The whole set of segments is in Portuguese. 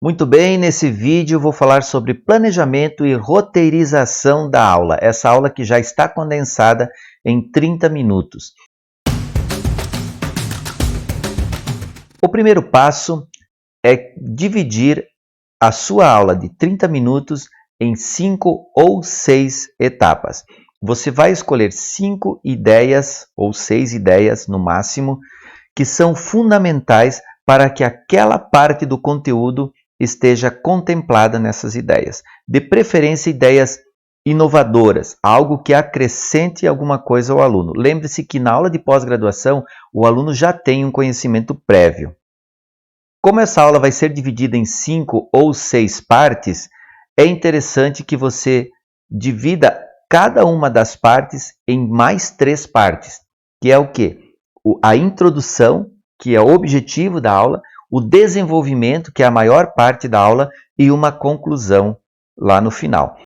Muito bem, nesse vídeo vou falar sobre planejamento e roteirização da aula. Essa aula que já está condensada em 30 minutos. O primeiro passo é dividir a sua aula de 30 minutos em 5 ou 6 etapas. Você vai escolher 5 ideias ou 6 ideias no máximo que são fundamentais para que aquela parte do conteúdo esteja contemplada nessas ideias. De preferência, ideias inovadoras, algo que acrescente alguma coisa ao aluno. Lembre-se que na aula de pós-graduação, o aluno já tem um conhecimento prévio. Como essa aula vai ser dividida em 5 ou 6 partes, é interessante que você divida cada uma das partes em mais 3 partes, que é o quê? A introdução, que é o objetivo da aula, o desenvolvimento, que é a maior parte da aula, e uma conclusão lá no final.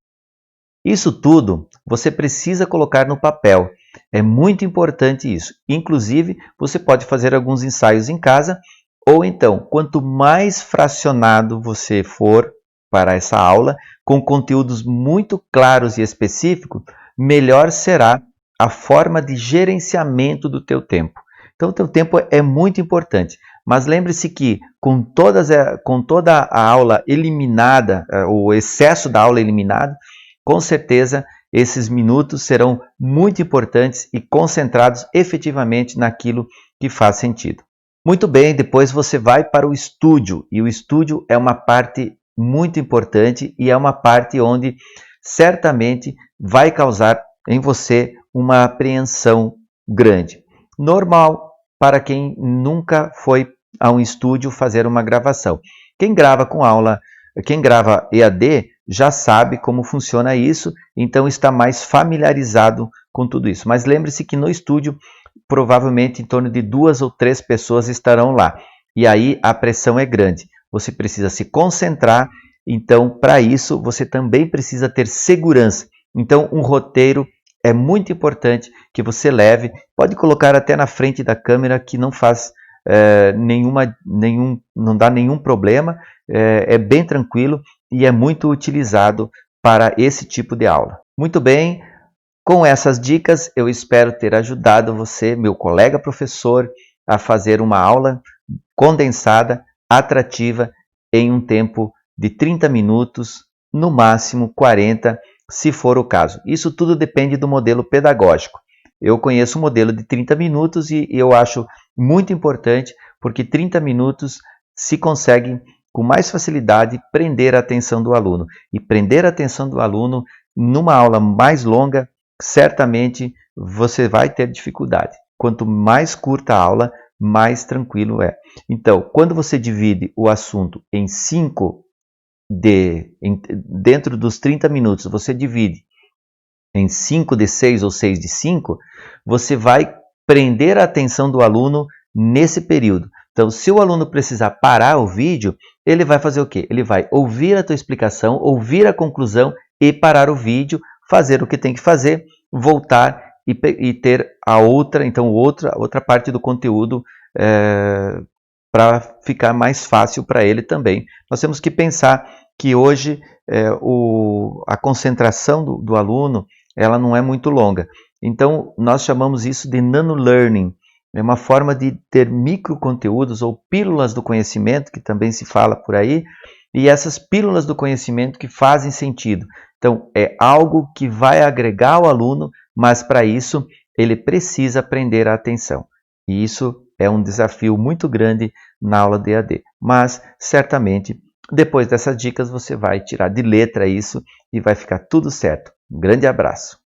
Isso tudo você precisa colocar no papel. É muito importante isso. Inclusive, você pode fazer alguns ensaios em casa, ou então, quanto mais fracionado você for para essa aula, com conteúdos muito claros e específicos, melhor será a forma de gerenciamento do teu tempo. Então, o teu tempo é muito importante. Mas lembre-se que com toda a aula eliminada, o excesso da aula eliminado, com certeza esses minutos serão muito importantes e concentrados efetivamente naquilo que faz sentido. Muito bem, depois você vai para o estúdio. E o estúdio é uma parte muito importante e é uma parte onde certamente vai causar em você uma apreensão grande. Normal para quem nunca foi a um estúdio fazer uma gravação. Quem grava EAD já sabe como funciona isso, então está mais familiarizado com tudo isso. Mas lembre-se que no estúdio, provavelmente em torno de 2 ou 3 pessoas estarão lá. E aí a pressão é grande. Você precisa se concentrar, então para isso você também precisa ter segurança. Então um roteiro é muito importante que você leve, pode colocar até na frente da câmera que não faz não dá nenhum problema, é bem tranquilo e é muito utilizado para esse tipo de aula. Muito bem, com essas dicas eu espero ter ajudado você, meu colega professor, a fazer uma aula condensada, atrativa, em um tempo de 30 minutos, no máximo 40, se for o caso. Isso tudo depende do modelo pedagógico. Eu conheço o modelo de 30 minutos e eu acho muito importante, porque 30 minutos se consegue com mais facilidade prender a atenção do aluno. E prender a atenção do aluno numa aula mais longa, certamente você vai ter dificuldade. Quanto mais curta a aula, mais tranquilo é. Então, quando você divide o assunto em 5, dentro dos 30 minutos, você divide em 5 de 6 ou 6 de 5, você vai prender a atenção do aluno nesse período. Então, se o aluno precisar parar o vídeo, ele vai fazer o quê? Ele vai ouvir a tua explicação, ouvir a conclusão e parar o vídeo, fazer o que tem que fazer, voltar e ter a outra parte do conteúdo para ficar mais fácil para ele também. Nós temos que pensar que hoje a concentração do aluno ela não é muito longa. Então, nós chamamos isso de nano-learning. É uma forma de ter microconteúdos ou pílulas do conhecimento, que também se fala por aí, e essas pílulas do conhecimento que fazem sentido. Então, é algo que vai agregar ao aluno, mas para isso ele precisa prender a atenção. E isso é um desafio muito grande na aula de EAD. Mas, certamente, depois dessas dicas, você vai tirar de letra isso e vai ficar tudo certo. Um grande abraço.